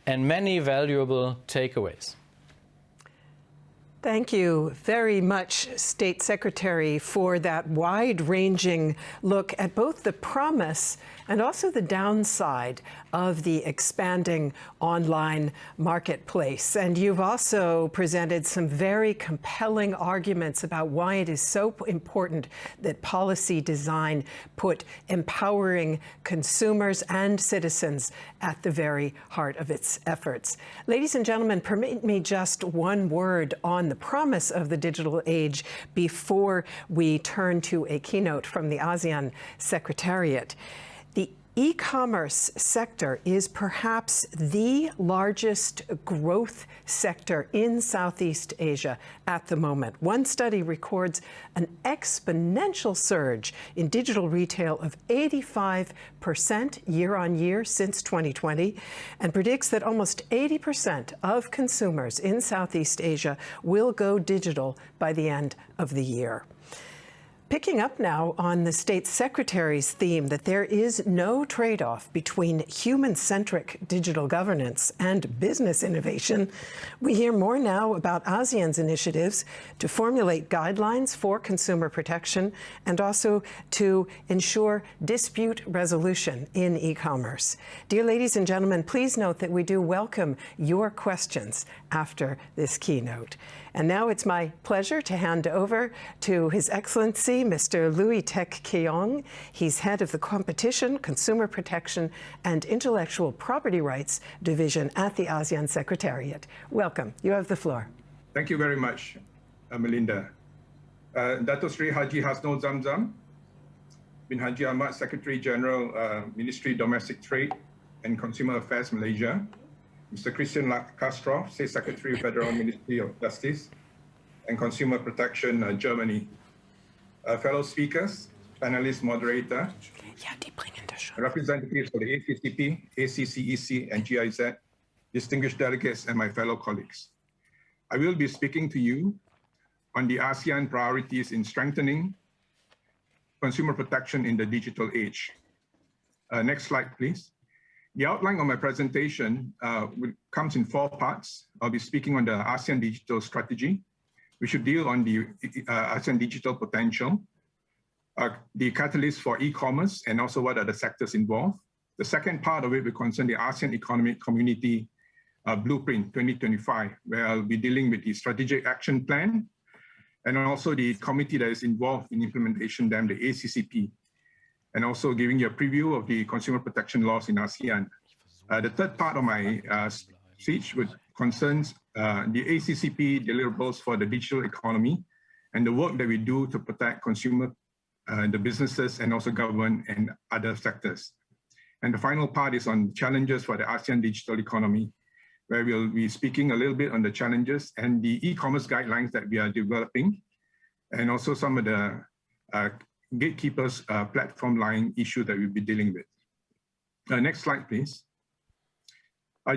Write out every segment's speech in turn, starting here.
and many valuable takeaways. Thank you very much, State Secretary, for that wide-ranging look at both the promise and also the downside of the expanding online marketplace. And you've also presented some very compelling arguments about why it is so important that policy design put empowering consumers and citizens at the very heart of its efforts. Ladies and gentlemen, permit me just one word on the promise of the digital age before we turn to a keynote from the Asean Secretariat. The e-commerce sector is perhaps the largest growth sector in Southeast Asia at the moment. One study records an exponential surge in digital retail of 85% year-on-year since 2020 and predicts that almost 80% of consumers in Southeast Asia will go digital by the end of the year. Picking up now on the State Secretary's theme that there is no trade-off between human-centric digital governance and business innovation, we hear more now about ASEAN's initiatives to formulate guidelines for consumer protection and also to ensure dispute resolution in e-commerce. Dear ladies and gentlemen, please note that we do welcome your questions after this keynote. And now it's my pleasure to hand over to His Excellency, Mr. Looi Teck Kheong. He's head of the Competition, Consumer Protection and Intellectual Property Rights Division at the Asean Secretariat. Welcome. You have the floor. Thank you very much, Melinda. Dato Sri Haji Hasno Zamzam bin Haji Ahmad, Secretary General, Ministry Domestic Trade and Consumer Affairs, Malaysia. Mr. Christian Kastrop, State Secretary, Federal Ministry of Justice and Consumer Protection, Germany. Fellow speakers, panelists, moderator, representatives for the ACCP, ACCEC, and GIZ, distinguished delegates, and my fellow colleagues. I will be speaking to you on the ASEAN priorities in strengthening consumer protection in the digital age. Next slide, please. The outline of my presentation comes in 4 parts. I'll be speaking on the ASEAN digital strategy. We should deal on the ASEAN digital potential, the catalyst for e-commerce, and also what are the sectors involved. The second part of it will concern the ASEAN Economic Community Blueprint 2025, where I'll be dealing with the strategic action plan and also the committee that is involved in implementation, the ACCP. And also giving you a preview of the consumer protection laws in ASEAN. The third part of my speech concerns the ACCP deliverables for the digital economy and the work that we do to protect consumer, the businesses, and also government and other sectors. And the final part is on challenges for the ASEAN digital economy, where we'll be speaking a little bit on the challenges and the e-commerce guidelines that we are developing, and also some of the gatekeepers platform line issue that we'll be dealing with. Next slide, please.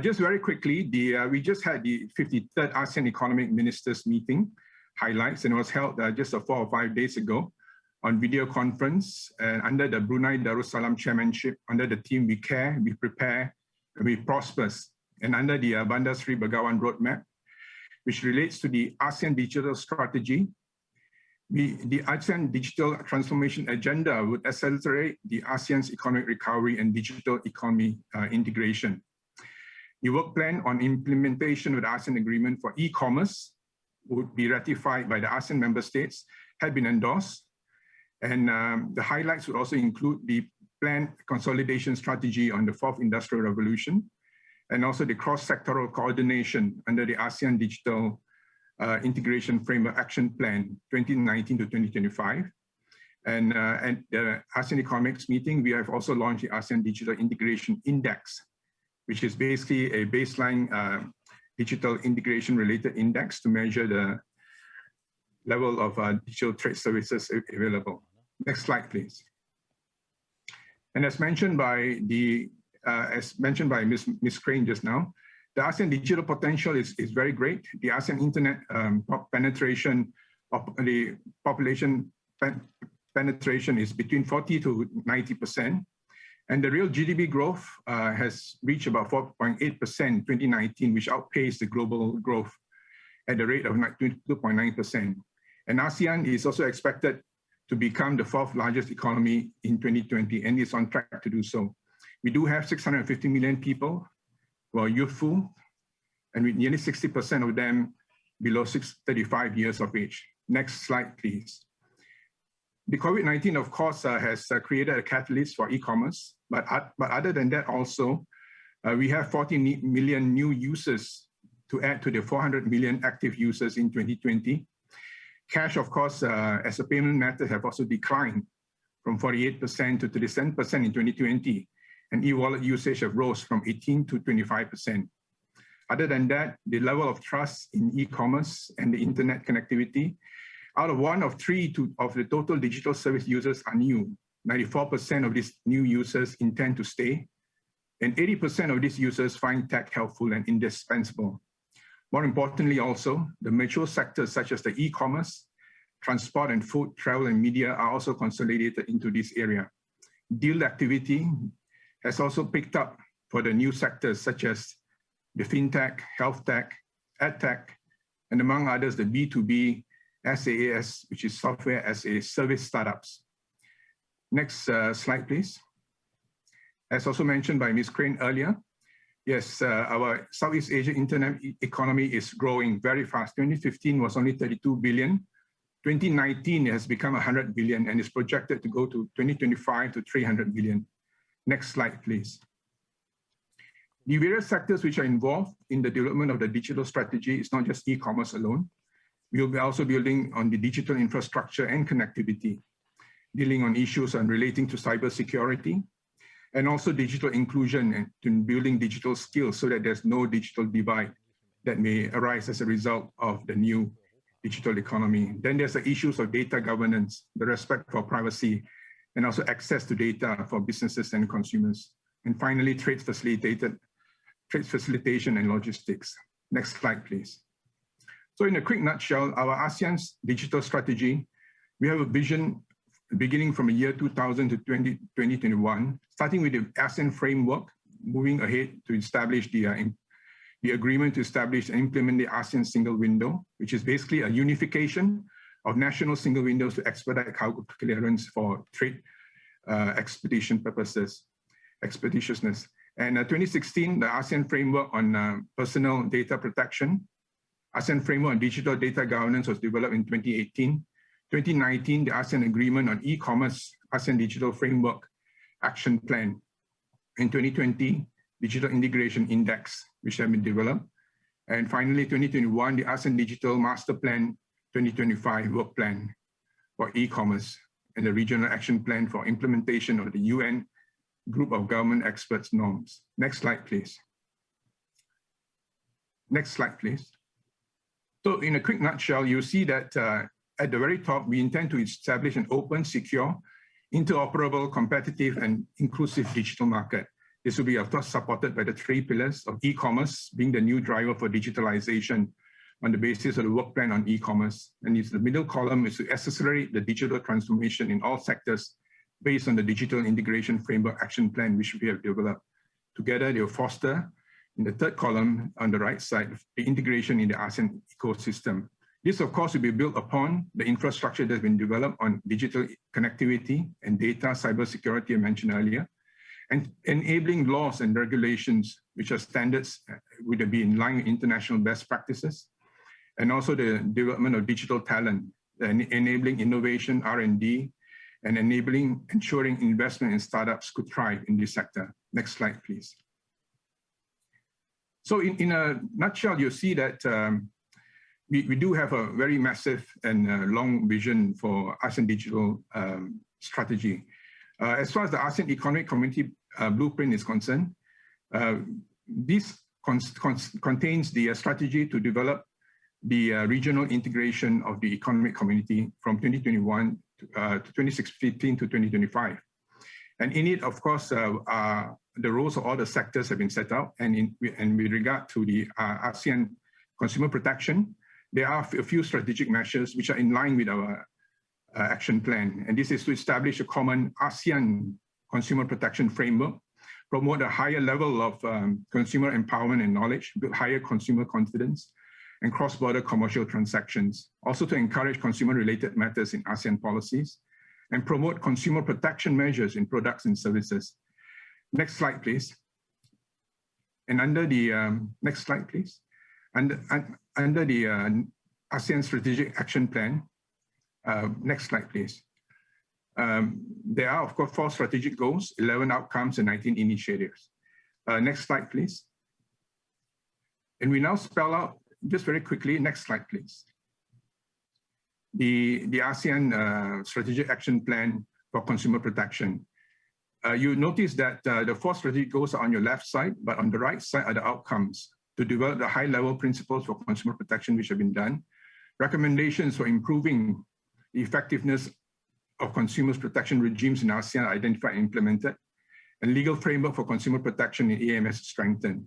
Just very quickly, we just had the 53rd ASEAN Economic Ministers meeting highlights, and it was held just 4 or 5 days ago on video conference under the Brunei Darussalam chairmanship, under the theme We Care, We Prepare, and We Prosper, and under the Bandar Seri Begawan Roadmap, which relates to the ASEAN digital strategy. The ASEAN Digital Transformation Agenda would accelerate the ASEAN's economic recovery and digital economy integration. The work plan on implementation of the ASEAN Agreement for e-commerce would be ratified by the ASEAN member states, had been endorsed. And the highlights would also include the planned consolidation strategy on the 4th Industrial Revolution, and also the cross-sectoral coordination under the ASEAN Digital Integration Framework Action Plan 2019 to 2025. And at the ASEAN Economics meeting, we have also launched the ASEAN Digital Integration Index, which is basically a baseline digital integration related index to measure the level of digital trade services available. Next slide, please. And as mentioned by Ms Crane just now, the ASEAN digital potential is very great. The ASEAN internet penetration of the population penetration is between 40 to 90%. And the real GDP growth has reached about 4.8% in 2019, which outpaced the global growth at the rate of 2.9%. And ASEAN is also expected to become the 4th largest economy in 2020, and is on track to do so. We do have 650 million people who are youthful, and with nearly 60% of them below 35 years of age. Next slide, please. The COVID-19, of course, has created a catalyst for e-commerce, but other than that also, we have 40 million new users to add to the 400 million active users in 2020. Cash, of course, as a payment method have also declined from 48% to 37% in 2020, and e-wallet usage have rose from 18 to 25%. Other than that, the level of trust in e-commerce and the internet connectivity, out of 1 of 3 of the total digital service users are new. 94% of these new users intend to stay, and 80% of these users find tech helpful and indispensable. More importantly also, the mature sectors such as the e-commerce, transport and food, travel and media are also consolidated into this area. Deal activity has also picked up for the new sectors such as the fintech, health tech, ed tech, and among others, the B2B SaaS, which is software as a service startups. Next slide, please. As also mentioned by Ms. Crane earlier, yes, our Southeast Asia internet economy is growing very fast. 2015 was only 32 billion. 2019 has become 100 billion and is projected to go to 2025 to 300 billion. Next slide, please. The various sectors which are involved in the development of the digital strategy is not just e-commerce alone. We will be also building on the digital infrastructure and connectivity, dealing on issues on relating to cybersecurity, and also digital inclusion and to building digital skills so that there's no digital divide that may arise as a result of the new digital economy. Then there's the issues of data governance, the respect for privacy, and also access to data for businesses and consumers. And finally, trade facilitation and logistics. Next slide, please. So in a quick nutshell, our ASEAN's digital strategy, we have a vision beginning from the year 2000 to 2021, starting with the ASEAN framework, moving ahead to establish the agreement to establish and implement the ASEAN single window, which is basically a unification of national single windows to expedite cargo clearance for trade expedition purposes, expeditiousness. And 2016, the ASEAN framework on personal data protection, ASEAN framework on digital data governance was developed in 2018. 2019, the ASEAN Agreement on E-commerce, ASEAN Digital Framework Action Plan. In 2020, Digital Integration Index, which have been developed. And finally, 2021, the ASEAN Digital Master Plan 2025 Work Plan for E-commerce and the Regional Action Plan for implementation of the UN Group of Government Experts norms. Next slide, please. Next slide, please. So in a quick nutshell, you see that at the very top, we intend to establish an open, secure, interoperable, competitive, and inclusive digital market. This will be, of course, supported by the 3 pillars of e-commerce being the new driver for digitalization on the basis of the work plan on e-commerce. And the middle column is to accelerate the digital transformation in all sectors based on the Digital Integration Framework Action Plan, which we have developed. Together, they will foster, in the third column on the right side, the integration in the ASEAN ecosystem. This, of course, will be built upon the infrastructure that's been developed on digital connectivity and data cybersecurity I mentioned earlier, and enabling laws and regulations, which are standards, would be in line with international best practices, and also the development of digital talent, and enabling innovation, R&D, and ensuring investment in startups could thrive in this sector. Next slide, please. So in a nutshell, you see that we do have a very massive and long vision for ASEAN digital strategy. As far as the ASEAN Economic Community Blueprint is concerned, this contains the strategy to develop the regional integration of the economic community from 2021 to 2015 to 2025. And in it, of course, the roles of all the sectors have been set out. And with regard to the ASEAN consumer protection, there are a few strategic measures which are in line with our action plan. And this is to establish a common ASEAN digital platform, which will be able to consumer protection framework, promote a higher level of consumer empowerment and knowledge, build higher consumer confidence, and cross-border commercial transactions. Also to encourage consumer-related matters in ASEAN policies, and promote consumer protection measures in products and services. Next slide, please. And under the, next slide, please. Under the ASEAN Strategic Action Plan, next slide, please. There are, of course, 4 strategic goals, 11 outcomes, and 19 initiatives. Next slide, please. And we now spell out, just very quickly, next slide, please. The ASEAN Strategic Action Plan for Consumer Protection. You notice that the 4 strategic goals are on your left side, but on the right side are the outcomes to develop the high-level principles for consumer protection which have been done, recommendations for improving the effectiveness of consumers' protection regimes in ASEAN identified and implemented, and legal framework for consumer protection in AMS strengthened.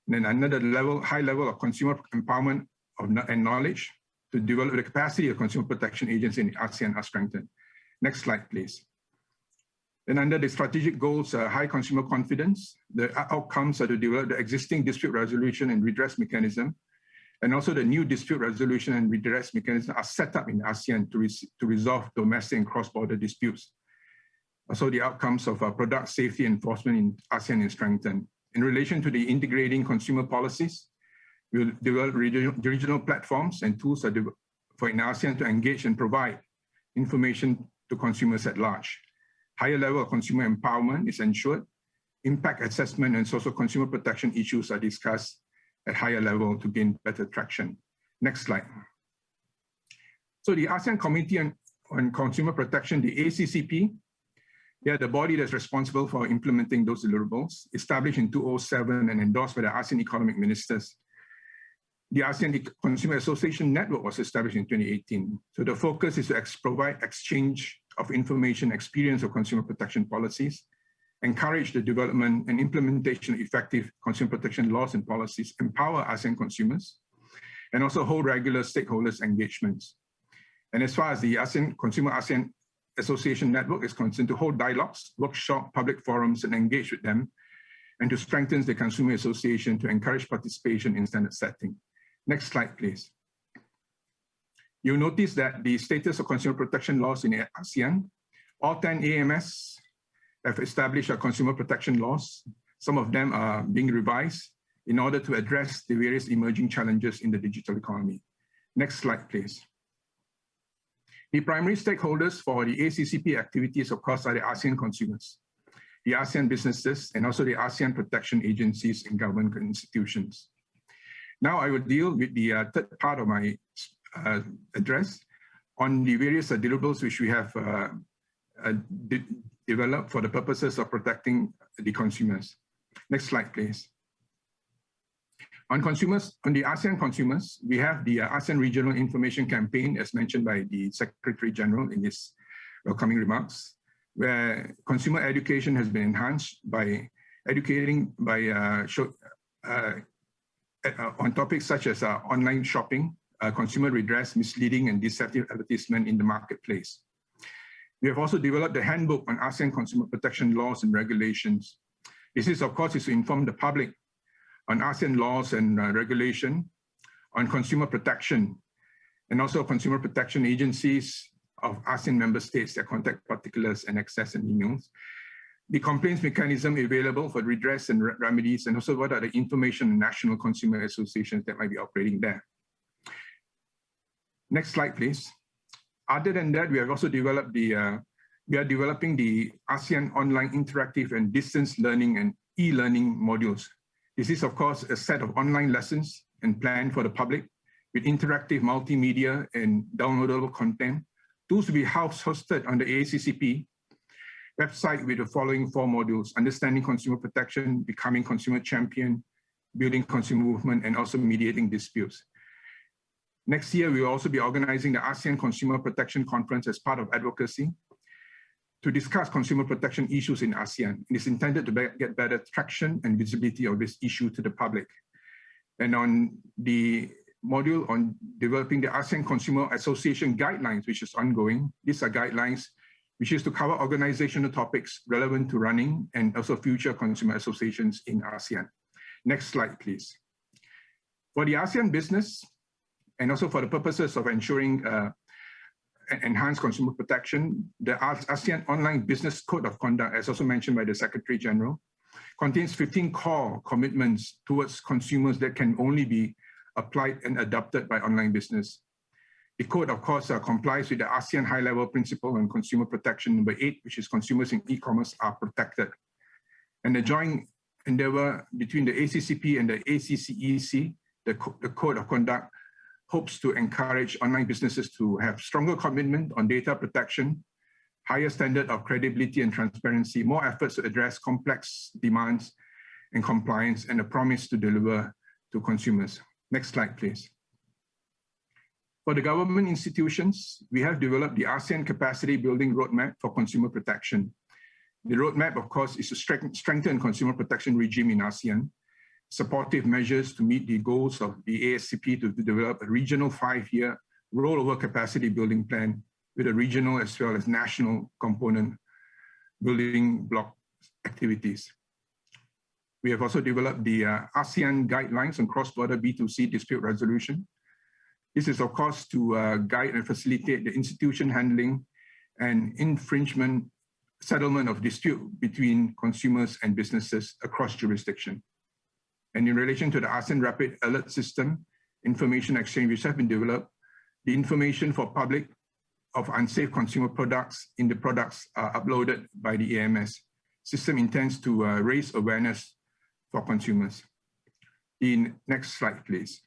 And then another level, high level of consumer empowerment and knowledge to develop the capacity of consumer protection agents in ASEAN are strengthened. Next slide, please. Then under the strategic goals, high consumer confidence, the outcomes are to develop the existing dispute resolution and redress mechanism, and also the new dispute resolution and redress mechanism are set up in ASEAN to resolve domestic and cross-border disputes. Also the outcomes of product safety enforcement in ASEAN is strengthened. In relation to the integrating consumer policies, we'll develop regional platforms and tools for in ASEAN to engage and provide information to consumers at large. Higher level of consumer empowerment is ensured. Impact assessment and social consumer protection issues are discussed at higher level to gain better traction. Next slide. So the ASEAN Committee on Consumer Protection, the ACCP, they are the body that's responsible for implementing those deliverables, established in 2007 and endorsed by the ASEAN Economic Ministers. The ASEAN Consumer Association Network was established in 2018. So the focus is to provide exchange of information, experience of consumer protection policies, encourage the development and implementation of effective consumer protection laws and policies, empower ASEAN consumers, and also hold regular stakeholders engagements. And as far as the ASEAN Association Network is concerned, to hold dialogues, workshop, public forums, and engage with them, and to strengthen the consumer association to encourage participation in standard setting. Next slide, please. You'll notice that the status of consumer protection laws in ASEAN, all 10 AMS have established consumer protection laws. Some of them are being revised in order to address the various emerging challenges in the digital economy. Next slide, please. The primary stakeholders for the ACCP activities, of course, are the ASEAN consumers, the ASEAN businesses, and also the ASEAN protection agencies and government institutions. Now I will deal with the third part of my address on the various deliverables which we have developed for the purposes of protecting the consumers. Next slide, please. On consumers, on the ASEAN consumers, we have the ASEAN Regional Information Campaign, as mentioned by the Secretary General in his welcoming remarks, where consumer education has been enhanced by educating on topics such as online shopping, consumer redress, misleading and deceptive advertisement in the marketplace. We have also developed the handbook on ASEAN consumer protection laws and regulations. This is, of course, to inform the public on ASEAN laws and regulation, on consumer protection, and also consumer protection agencies of ASEAN member states, their contact particulars and access and emails, the complaints mechanism available for redress and remedies, and also what are the information and national consumer associations that might be operating there. Next slide, please. Other than that, we have also developed we are developing the ASEAN Online Interactive and Distance Learning and e-learning modules. This is, of course, a set of online lessons and planned for the public with interactive multimedia and downloadable content. Tools to be hosted on the ACCP website with the following 4 modules: understanding consumer protection, becoming consumer champion, building consumer movement, and also mediating disputes. Next year, we will also be organizing the ASEAN Consumer Protection Conference as part of advocacy to discuss consumer protection issues in ASEAN. It is intended to get better traction and visibility of this issue to the public. And on the module on developing the ASEAN Consumer Association guidelines, which is ongoing, these are guidelines which is to cover organizational topics relevant to running and also future consumer associations in ASEAN. Next slide, please. For the ASEAN business, and also for the purposes of ensuring enhanced consumer protection, the ASEAN Online Business Code of Conduct, as also mentioned by the Secretary General, contains 15 core commitments towards consumers that can only be applied and adopted by online business. The code, of course, complies with the ASEAN High-Level Principle on Consumer Protection number 8, which is consumers in e-commerce are protected. And the joint endeavor between the ACCP and the ACCEC, the Code of Conduct, hopes to encourage online businesses to have stronger commitment on data protection, higher standard of credibility and transparency, more efforts to address complex demands and compliance, and a promise to deliver to consumers. Next slide, please. For the government institutions, we have developed the ASEAN Capacity Building Roadmap for Consumer Protection. The roadmap, of course, is to strengthen consumer protection regime in ASEAN, supportive measures to meet the goals of the ASCP to develop a regional 5-year rollover capacity building plan with a regional as well as national component building block activities. We have also developed the ASEAN Guidelines on Cross-Border B2C Dispute Resolution. This is, of course, to guide and facilitate the institution handling and infringement settlement of dispute between consumers and businesses across jurisdiction. And in relation to the ASEAN Rapid Alert System, information exchange which have been developed, the information for public of unsafe consumer products in the products uploaded by the AMS system intends to raise awareness for consumers. The next slide, please.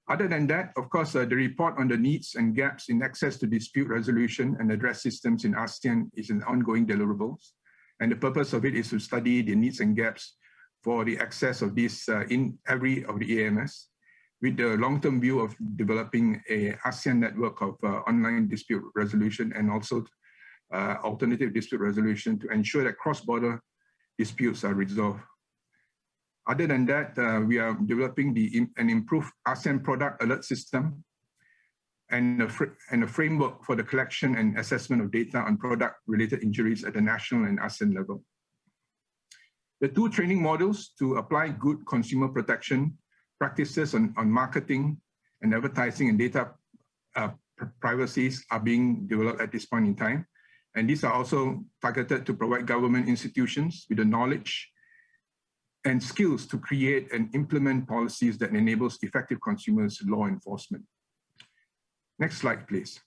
Other than that, of course, the report on the needs and gaps in access to dispute resolution and address systems in ASEAN is an ongoing deliverables. And the purpose of it is to study the needs and gaps for the access of this in every of the AMS, with the long-term view of developing a ASEAN network of online dispute resolution and also alternative dispute resolution to ensure that cross-border disputes are resolved. Other than that, we are developing an improved ASEAN product alert system and a framework for the collection and assessment of data on product-related injuries at the national and ASEAN level. The 2 training modules to apply good consumer protection practices on marketing and advertising and data privacies are being developed at this point in time. And these are also targeted to provide government institutions with the knowledge and skills to create and implement policies that enables effective consumers law enforcement. Next slide, please.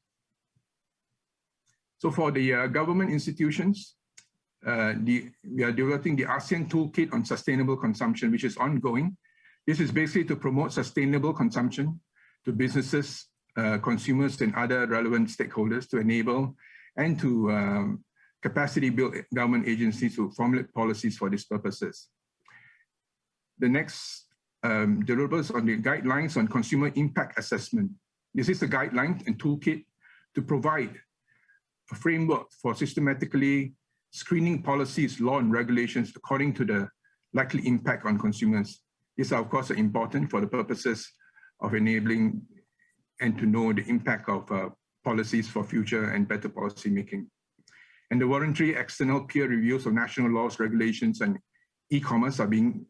So for the government institutions, we are developing the ASEAN Toolkit on Sustainable Consumption, which is ongoing. This is basically to promote sustainable consumption to businesses, consumers, and other relevant stakeholders to enable and to capacity build government agencies to formulate policies for these purposes. The next deliverables on the guidelines on consumer impact assessment. This is the guideline and toolkit to provide a framework for systematically screening policies, law, and regulations according to the likely impact on consumers. These are, of course, important for the purposes of enabling and to know the impact of policies for future and better policy making. And the voluntary external peer reviews of national laws, regulations, and e-commerce are being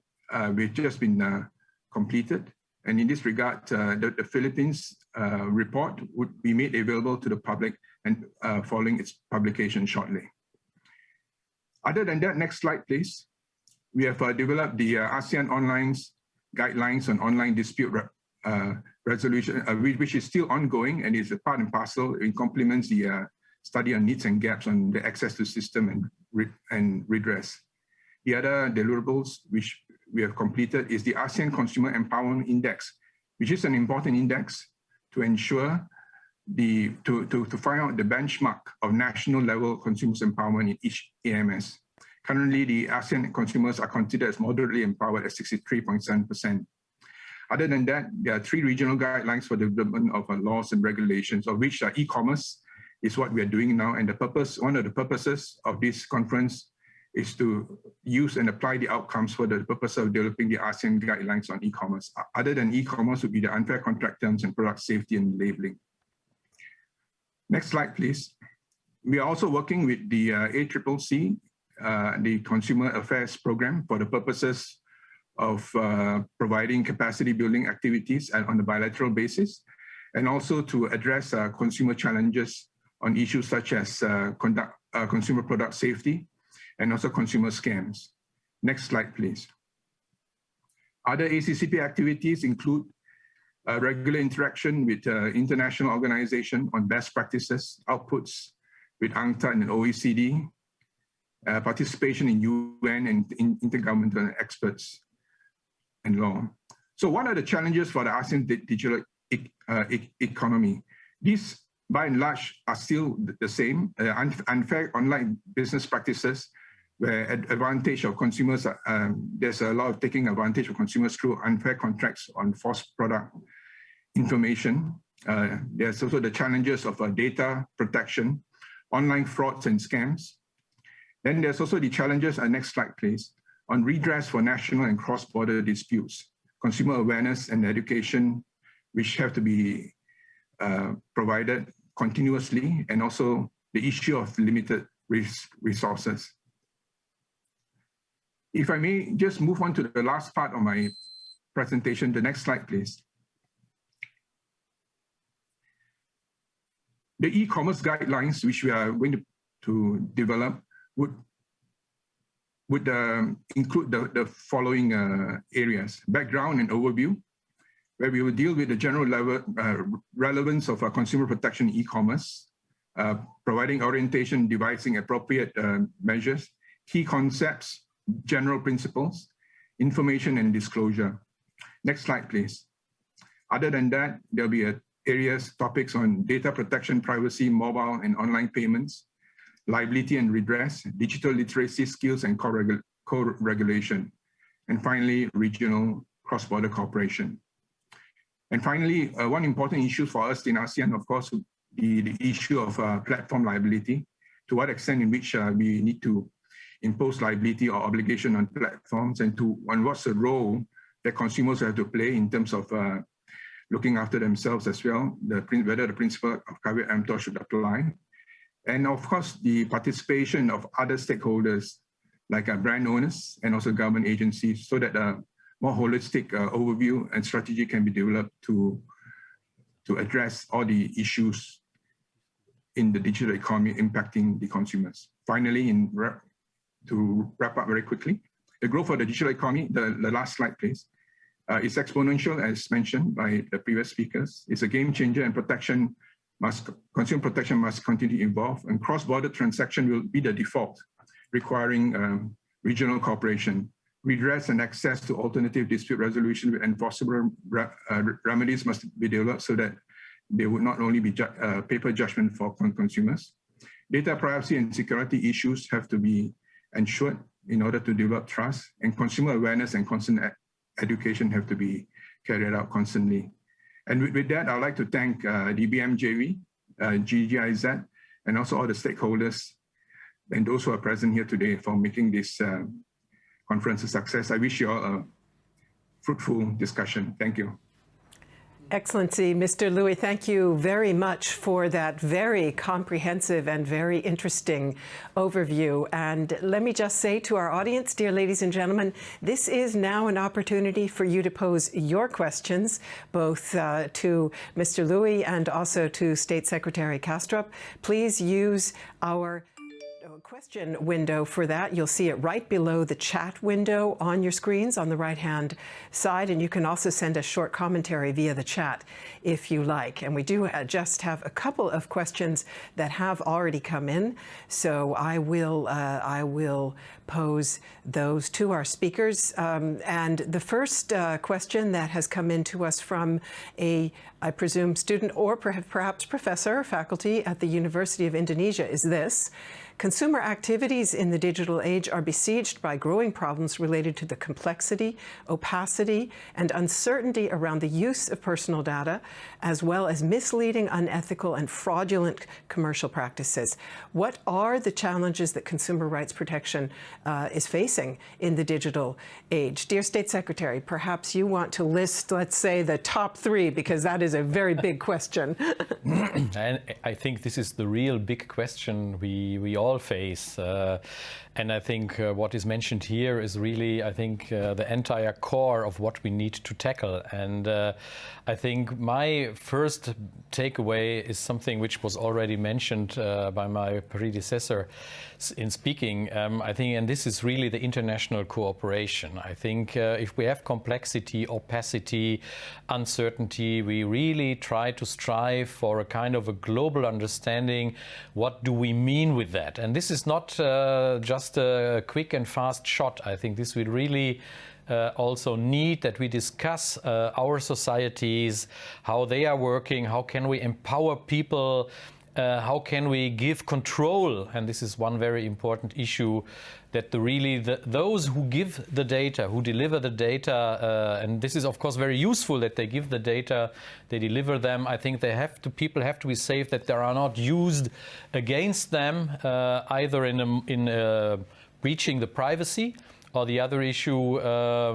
we've just been completed. And in this regard, the Philippines report would be made available to the public and following its publication shortly. Other than that, next slide, please. We have developed the ASEAN Online Guidelines on Online Dispute Resolution, which is still ongoing and is a part and parcel. It complements the study on needs and gaps on the access to system and redress. The other deliverables which we have completed is the ASEAN Consumer Empowerment Index, which is an important index to ensure to find out the benchmark of national level consumers empowerment in each AMS. Currently, the ASEAN consumers are considered as moderately empowered at 63.7%. Other than that, there are 3 regional guidelines for the development of laws and regulations, of which e-commerce is what we are doing now. And one of the purposes of this conference is to use and apply the outcomes for the purpose of developing the ASEAN guidelines on e-commerce. Other than e-commerce would be the unfair contract terms and product safety and labeling. Next slide, please. We are also working with the ACCC, the Consumer Affairs Program, for the purposes of providing capacity building activities on a bilateral basis, and also to address consumer challenges on issues such as consumer product safety and also consumer scams. Next slide, please. Other ACCP activities include regular interaction with international organizations on best practices, outputs with UNCTAD and OECD, participation in UN and intergovernmental experts and law. So what are the challenges for the ASEAN digital economy? These, by and large, are still the same. Unfair online business practices, where advantage of consumers, there's a lot of taking advantage of consumers through unfair contracts on false product information. There's also the challenges of data protection, online frauds and scams. Then there's also the challenges, next slide please, on redress for national and cross-border disputes, consumer awareness and education, which have to be provided continuously, and also the issue of limited resources. If I may just move on to the last part of my presentation, the next slide, please. The e-commerce guidelines, which we are going to develop, would include the following areas: background and overview, where we will deal with the general level relevance of consumer protection e-commerce, providing orientation, devising appropriate measures, key concepts, general principles, information and disclosure. Next slide, please. Other than that, there'll be topics on data protection, privacy, mobile and online payments, liability and redress, digital literacy skills and co-regulation, and finally, regional cross-border cooperation. And finally, one important issue for us in ASEAN, of course, would be the issue of platform liability, to what extent in which we need to impose liability or obligation on platforms, and what's the role that consumers have to play in terms of looking after themselves as well, whether the principle of caveat emptor should apply. And of course, the participation of other stakeholders, like brand owners and also government agencies, so that a more holistic overview and strategy can be developed to address all the issues in the digital economy impacting the consumers. Finally, to wrap up very quickly, the growth of the digital economy, the last slide please, is exponential, as mentioned by the previous speakers. It's a game changer, and consumer protection must continue to evolve, and cross-border transaction will be the default, requiring regional cooperation. Redress and access to alternative dispute resolution with enforceable remedies must be developed so that there would not only be paper judgment for consumers. Data privacy and security issues have to be ensured in order to develop trust, and consumer awareness and constant education have to be carried out constantly. And with that, I'd like to thank the BMJV, GGIZ, and also all the stakeholders and those who are present here today for making this conference a success. I wish you all a fruitful discussion. Thank you. Excellency, Mr. Looi, thank you very much for that very comprehensive and very interesting overview. And let me just say to our audience, dear ladies and gentlemen, this is now an opportunity for you to pose your questions, both to Mr. Looi and also to State Secretary Kastrop. Please use our question window for that. You'll see it right below the chat window on your screens on the right-hand side, and you can also send a short commentary via the chat if you like. And we do just have a couple of questions that have already come in, so I will pose those to our speakers. And the first question that has come in to us from I presume, student or perhaps professor or faculty at the University of Indonesia is this: consumer activities in the digital age are besieged by growing problems related to the complexity, opacity, and uncertainty around the use of personal data, as well as misleading, unethical, and fraudulent commercial practices. What are the challenges that consumer rights protection is facing in the digital age? Dear State Secretary, perhaps you want to list, let's say, the top 3, because that is a very big question. And I think this is the real big question we all face. And I think what is mentioned here is really, I think, the entire core of what we need to tackle. And I think my first takeaway is something which was already mentioned by my predecessor in speaking. I think, and this is really the international cooperation. I think if we have complexity, opacity, uncertainty, we really try to strive for a kind of a global understanding. What do we mean with that? And this is not just a quick and fast shot. I think this will really also need that we discuss our societies, how they are working, how can we empower people, how can we give control, and this is one very important issue, that those who give the data, who deliver the data, and this is of course very useful that they give the data, they deliver them. I think people have to be safe that they are not used against them, either in breaching the privacy, or the other issue,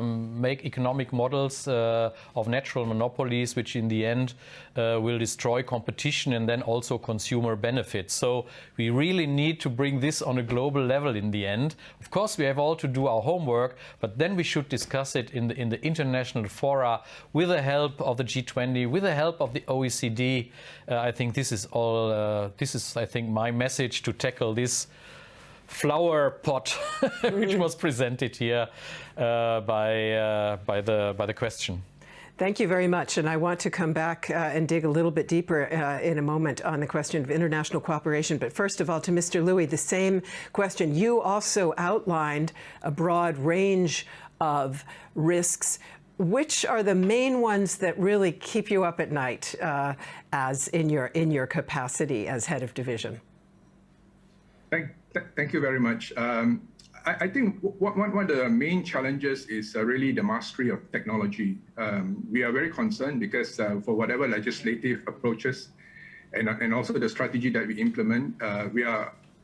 make economic models of natural monopolies, which in the end will destroy competition and then also consumer benefits. So we really need to bring this on a global level in the end. Of course, we have all to do our homework, but then we should discuss it in the international fora with the help of the G20, with the help of the OECD. I think this is all. This is, I think, my message to tackle this flower pot which was presented here by the question. Thank you very much. And I want to come back and dig a little bit deeper in a moment on the question of international cooperation. But first of all, to Mr. Looi, the same question. You also outlined a broad range of risks. Which are the main ones that really keep you up at night as in your capacity as head of division? Thank you very much. I think one of the main challenges is really the mastery of technology. We are very concerned because for whatever legislative approaches and also the strategy that we implement,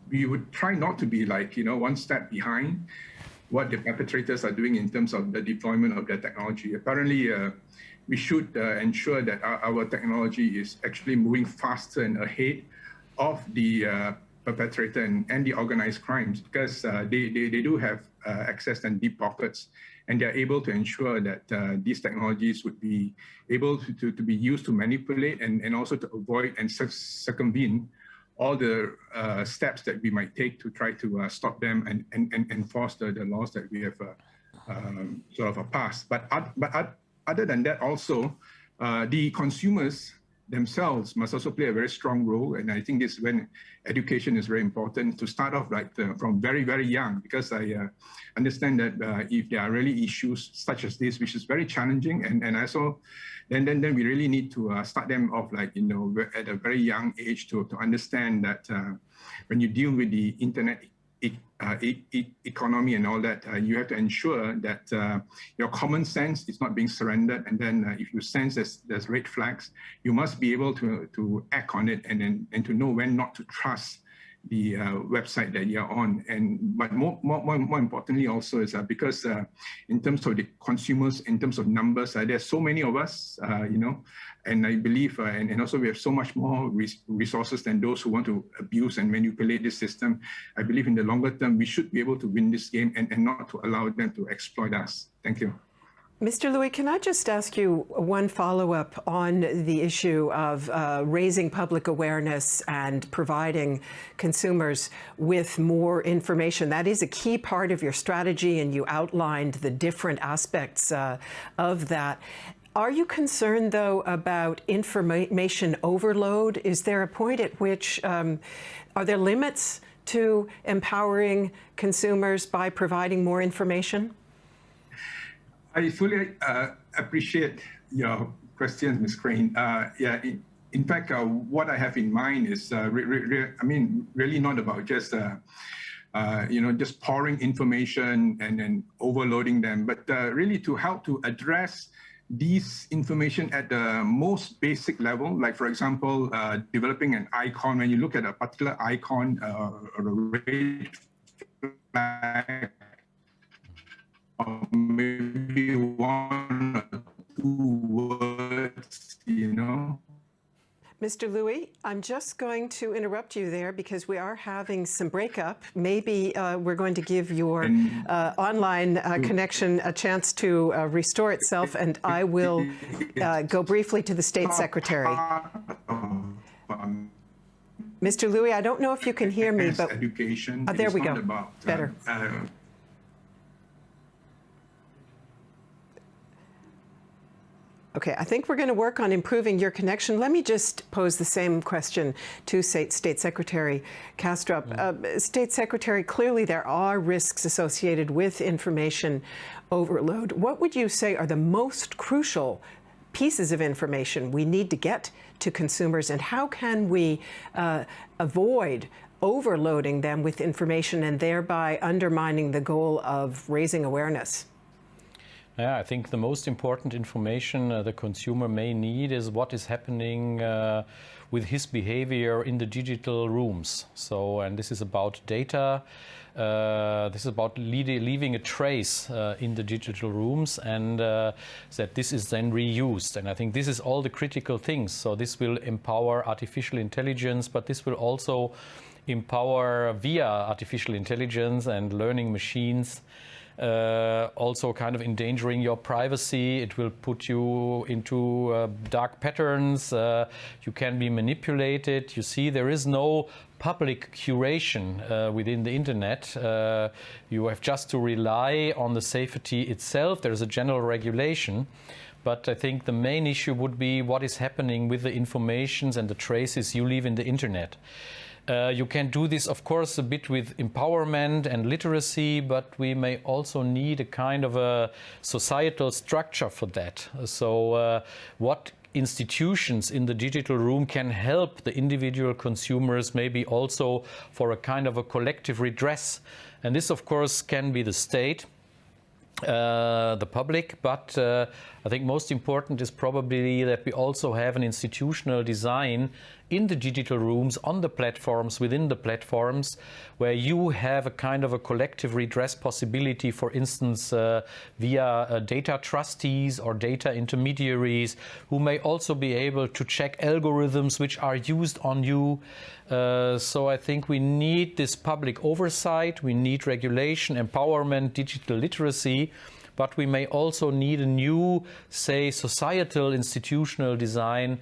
we would try not to be like, one step behind what the perpetrators are doing in terms of the deployment of their technology. Apparently, we should ensure that our technology is actually moving faster and ahead of the perpetrator and the organized crimes, because they do have access and deep pockets, and they're able to ensure that these technologies would be able to be used to manipulate and also to avoid and circumvent all the steps that we might take to try to stop them and enforce the laws that we have sort of passed. But other than that, also the consumers themselves must also play a very strong role, and I think this is when education is very important to start off from very, very young, because I understand that if there are really issues such as this, which is very challenging, and also then we really need to start them off at a very young age to understand that when you deal with the internet economy and all that, you have to ensure that your common sense is not being surrendered. And then if you sense there's red flags, you must be able to act on it and to know when not to trust the website that you're on. But more importantly also is because in terms of the consumers, in terms of numbers, there's so many of us, and I believe, and also we have so much more resources than those who want to abuse and manipulate this system. I believe in the longer term, we should be able to win this game and not to allow them to exploit us. Thank you. Mr. Looi, can I just ask you one follow-up on the issue of raising public awareness and providing consumers with more information? That is a key part of your strategy, and you outlined the different aspects of that. Are you concerned, though, about information overload? Is there a point at which, are there limits to empowering consumers by providing more information? I fully appreciate your questions, Ms. Crane. in fact, what I have in mind is, really not about just, just pouring information and then overloading them, but really to help to address these information at the most basic level. Like, for example, developing an icon. When you look at a particular icon or a red flag, or maybe one or two words, Mr. Looi, I'm just going to interrupt you there because we are having some breakup. Maybe we're going to give your online connection a chance to restore itself, and I will go briefly to the State Secretary. Mr. Looi, I don't know if you can hear me, but education. There we go. Better. Okay, I think we're going to work on improving your connection. Let me just pose the same question to State Secretary Kastrop. State Secretary, clearly there are risks associated with information overload. What would you say are the most crucial pieces of information we need to get to consumers, and how can we avoid overloading them with information and thereby undermining the goal of raising awareness? Yeah, I think the most important information the consumer may need is what is happening with his behavior in the digital rooms. So, and this is about data. This is about leaving a trace in the digital rooms, and that this is then reused. And I think this is all the critical things. So this will empower artificial intelligence, but this will also empower via artificial intelligence and learning machines. Also kind of endangering your privacy. It will put you into dark patterns. You can be manipulated. You see, there is no public curation within the internet. You have just to rely on the safety itself. There's a general regulation. But I think the main issue would be what is happening with the informations and the traces you leave in the internet. You can do this, of course, a bit with empowerment and literacy, but we may also need a kind of a societal structure for that. So what institutions in the digital room can help the individual consumers, maybe also for a kind of a collective redress. And this, of course, can be the state, the public, but I think most important is probably that we also have an institutional design in the digital rooms, on the platforms, within the platforms, where you have a kind of a collective redress possibility, for instance, via data trustees or data intermediaries, who may also be able to check algorithms which are used on you. So I think we need this public oversight, we need regulation, empowerment, digital literacy, but we may also need a new, say, societal institutional design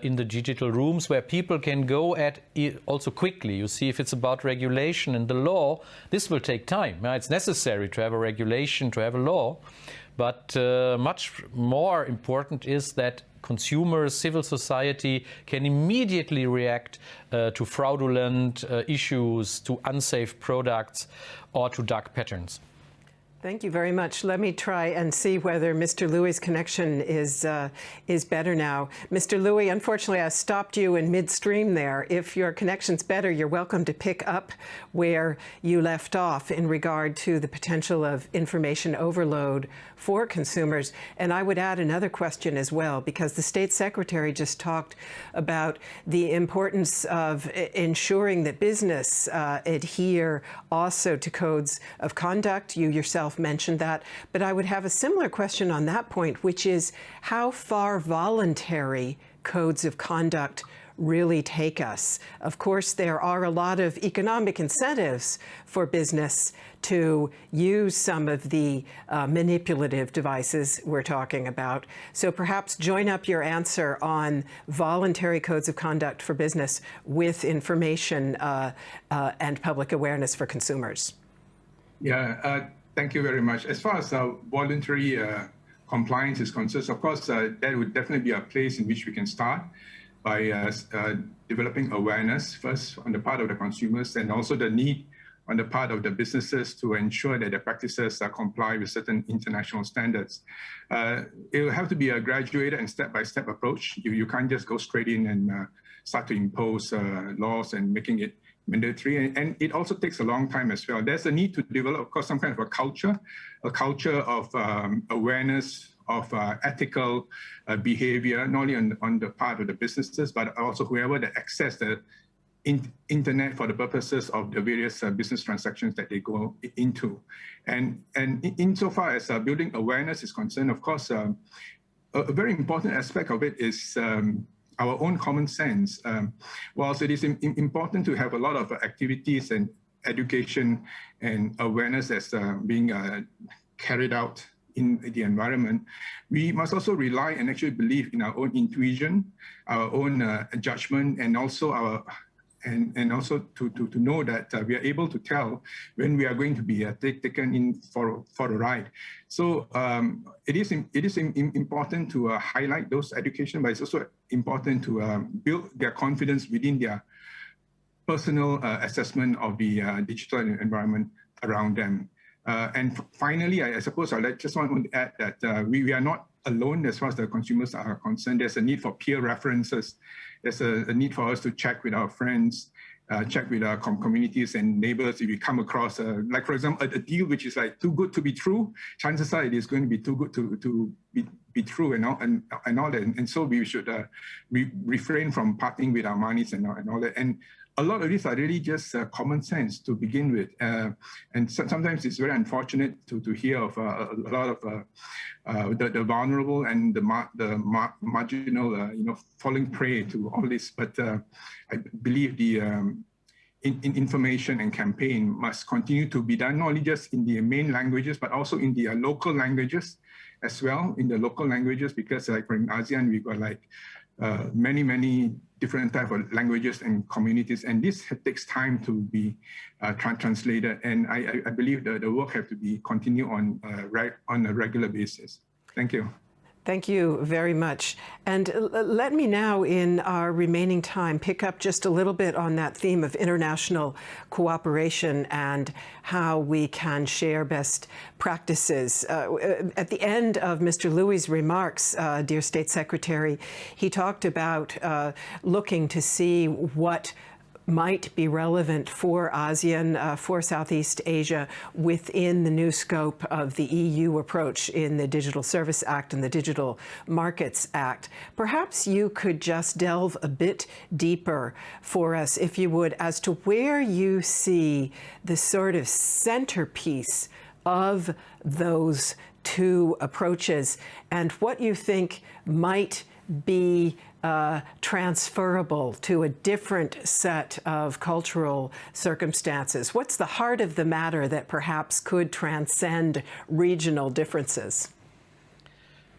in the digital rooms, where people can go at it also quickly. You see, if it's about regulation and the law, this will take time. It's necessary to have a regulation, to have a law, but much more important is that consumers, civil society can immediately react to fraudulent issues, to unsafe products, or to dark patterns. Thank you very much. Let me try and see whether Mr. Looi's connection is better now. Mr. Looi, unfortunately, I stopped you in midstream there. If your connection's better, you're welcome to pick up where you left off in regard to the potential of information overload for consumers. And I would add another question as well, because the State Secretary just talked about the importance of ensuring that business adhere also to codes of conduct. You yourself mentioned that, but I would have a similar question on that point, which is how far voluntary codes of conduct really take us. Of course, there are a lot of economic incentives for business to use some of the manipulative devices we're talking about. So perhaps join up your answer on voluntary codes of conduct for business with information and public awareness for consumers. Yeah. Thank you very much. As far as voluntary compliance is concerned, of course, there would definitely be a place in which we can start by developing awareness first on the part of the consumers, and also the need on the part of the businesses to ensure that the practices comply with certain international standards. It will have to be a graduated and step-by-step approach. You can't just go straight in and start to impose laws and making it mandatory. And it also takes a long time as well. There's a need to develop, of course, some kind of a culture of awareness of ethical behavior, not only on the part of the businesses, but also whoever that access the internet for the purposes of the various business transactions that they go into. And insofar as building awareness is concerned, of course, a very important aspect of it is our own common sense. Whilst it is important to have a lot of activities and education and awareness that's being carried out in the environment, we must also rely and actually believe in our own intuition, our own judgment, and also our and also to know that we are able to tell when we are going to be taken in for a ride. So it is important to highlight those education, but it's also important to build their confidence within their personal assessment of the digital environment around them. And finally, I suppose I just want to add that we are not alone as far as the consumers are concerned. There's a need for peer references. There's a need for us to check with our friends, check with our communities and neighbors. If we come across, like for example, a deal which is like too good to be true, chances are it is going to be too good to be true and all that. And so we should refrain from parting with our monies and all that. And a lot of these are really just common sense to begin with. And sometimes it's very unfortunate to hear of a lot of the vulnerable and the marginal, falling prey to all this. But I believe the information and campaign must continue to be done, not only just in the main languages, but also in the local languages as well, in the local languages, because like in ASEAN, we've got like many different types of languages and communities, and this takes time to be translated. And I believe the work has to be continued on a regular basis. Thank you. Thank you very much. And let me now, in our remaining time, pick up just a little bit on that theme of international cooperation and how we can share best practices. At the end of Mr. Loi's remarks, dear State Secretary, he talked about looking to see what might be relevant for ASEAN, for Southeast Asia, within the new scope of the EU approach in the Digital Service Act and the Digital Markets Act. Perhaps you could just delve a bit deeper for us, if you would, as to where you see the sort of centerpiece of those two approaches and what you think might be transferable to a different set of cultural circumstances. What's the heart of the matter that perhaps could transcend regional differences?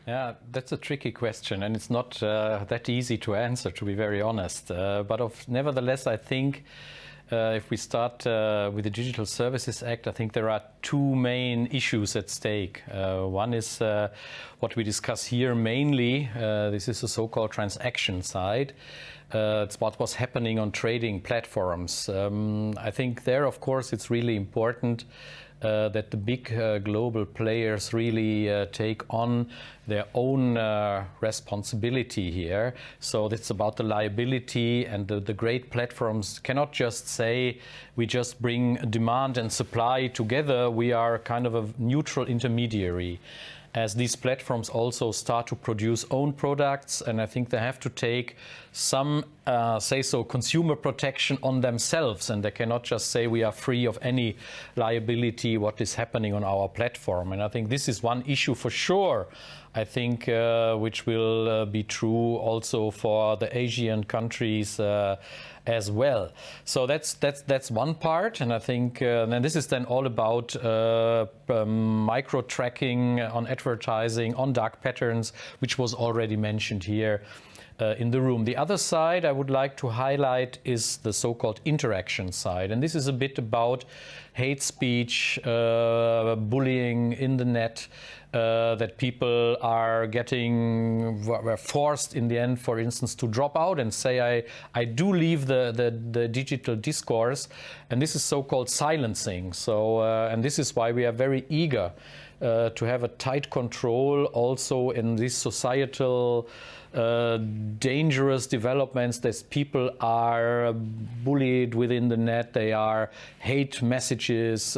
Yeah, that's a tricky question, and it's not that easy to answer, to be very honest. But nevertheless, I think if we start with the Digital Services Act, I think there are two main issues at stake. One is what we discuss here mainly. This is the so-called transaction side. It's what was happening on trading platforms. I think there, of course, it's really important that the big global players really take on their own responsibility here. So it's about the liability, and the great platforms cannot just say we just bring demand and supply together. We are kind of a neutral intermediary, as these platforms also start to produce own products, and I think they have to take some, consumer protection on themselves, and they cannot just say we are free of any liability what is happening on our platform. And I think this is one issue for sure, I think, which will be true also for the Asian countries as well. So that's one part, and I think and this is then all about micro tracking on advertising, on dark patterns, which was already mentioned here in the room. The other side, I would like to highlight is the so-called interaction side. And this is a bit about hate speech, bullying in the net, that people are were forced in the end, for instance, to drop out and say, I do leave the digital discourse. And this is so-called silencing. So, and this is why we are very eager to have a tight control also in these societal dangerous developments, that people are bullied within the net, they are hate messages,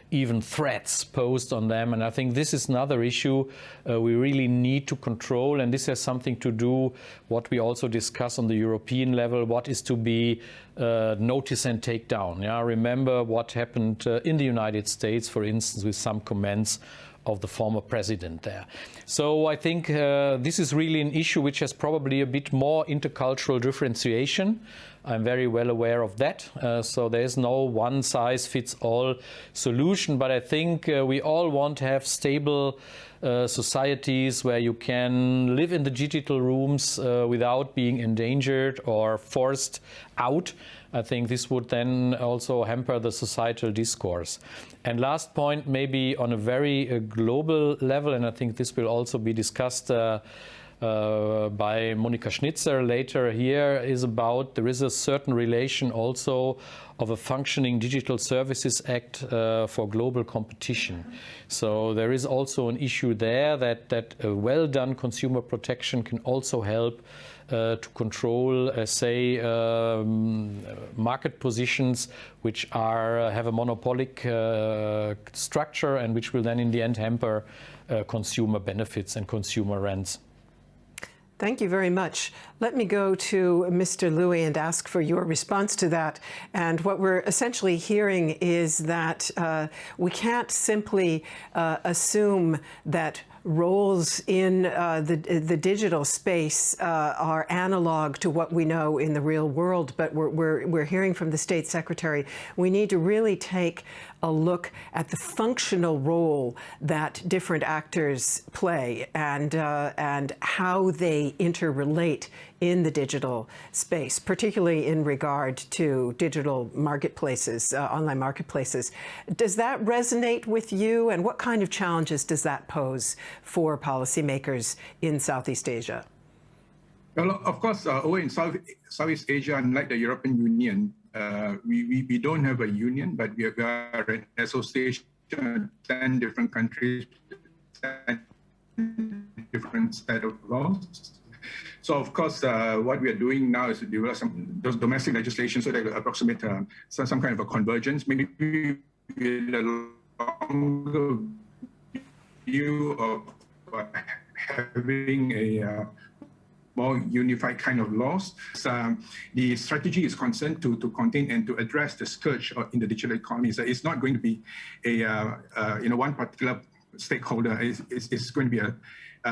even threats posed on them. And I think this is another issue we really need to control, and this has something to do what we also discuss on the European level, what is to be notice and take down. Yeah, remember what happened in the United States, for instance, with some comments of the former president there. So I think this is really an issue which has probably a bit more intercultural differentiation. I'm very well aware of that. So there is no one-size-fits-all solution, but I think we all want to have stable societies where you can live in the digital rooms without being endangered or forced out. I think this would then also hamper the societal discourse. And last point, maybe on a very global level, and I think this will also be discussed by Monika Schnitzer later here, is about there is a certain relation also of a functioning Digital Services Act for global competition. So there is also an issue there that a well-done consumer protection can also help to control, say, market positions which have a monopolic structure and which will then in the end hamper consumer benefits and consumer rents. Thank you very much. Let me go to Mr. Looi and ask for your response to that. And what we're essentially hearing is that we can't simply assume that roles in the digital space are analog to what we know in the real world, but we're hearing from the State Secretary, we need to really take a look at the functional role that different actors play and how they interrelate in the digital space, particularly in regard to digital marketplaces, online marketplaces. Does that resonate with you, and what kind of challenges does that pose for policymakers in Southeast Asia? Well, of course, over in Southeast Asia, unlike the European Union, we don't have a union, but we are an association of 10 different countries, 10 different set of laws. So, of course, what we are doing now is to develop those domestic legislation so that will approximate some kind of a convergence, maybe with a longer view of having a more unified kind of laws. The strategy is concerned to contain and to address the scourge in the digital economy. So it's not going to be one particular stakeholder. It's going to be a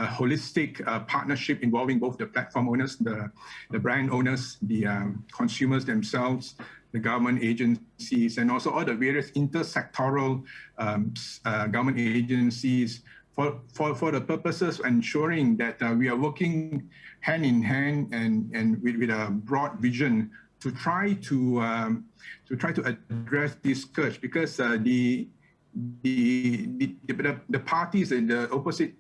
holistic partnership involving both the platform owners, the brand owners, the consumers themselves, the government agencies, and also all the various intersectoral government agencies for the purposes of ensuring that we are working hand in hand and with a broad vision to try to address this scourge, because the parties and the opposite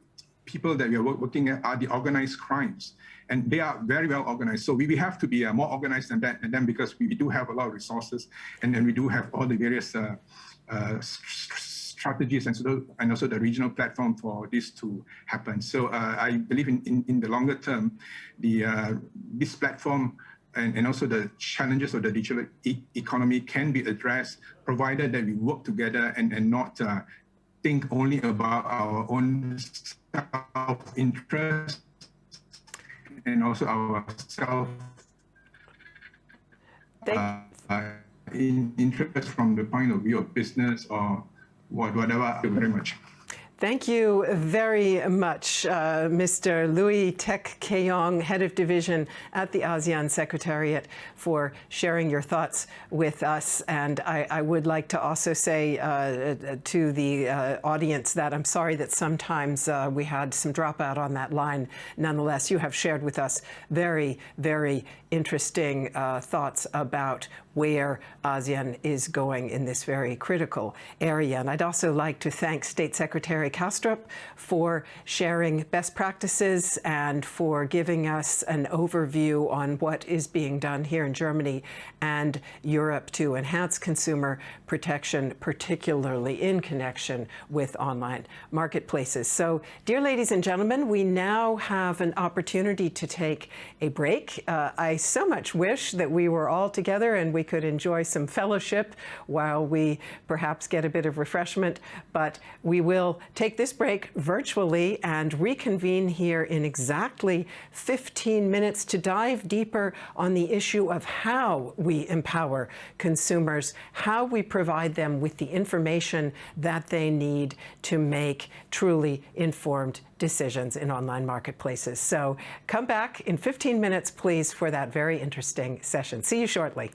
people that we are working at are the organized crimes, and they are very well organized. So we have to be more organized than that, and then because we do have a lot of resources, and then we do have all the various strategies and also the regional platform for this to happen. So I believe in the longer term, this platform and also the challenges of the digital economy can be addressed, provided that we work together and not think only about our own self-interest and also our interest from the point of view of business or whatever. Thank you very much. Thank you very much, Mr. Looi Teck Kheong, Head of Division at the ASEAN Secretariat, for sharing your thoughts with us. And I would like to also say to the audience that I'm sorry that sometimes we had some dropout on that line. Nonetheless, you have shared with us very, very interesting thoughts about where ASEAN is going in this very critical area. And I'd also like to thank State Secretary Kastrop for sharing best practices and for giving us an overview on what is being done here in Germany and Europe to enhance consumer protection, particularly in connection with online marketplaces. So, dear ladies and gentlemen, we now have an opportunity to take a break. I so much wish that we were all together and we could enjoy some fellowship while we perhaps get a bit of refreshment, but we will take this break virtually and reconvene here in exactly 15 minutes to dive deeper on the issue of how we empower consumers, how we provide them with the information that they need to make truly informed decisions in online marketplaces. So come back in 15 minutes, please, for that very interesting session. See you shortly.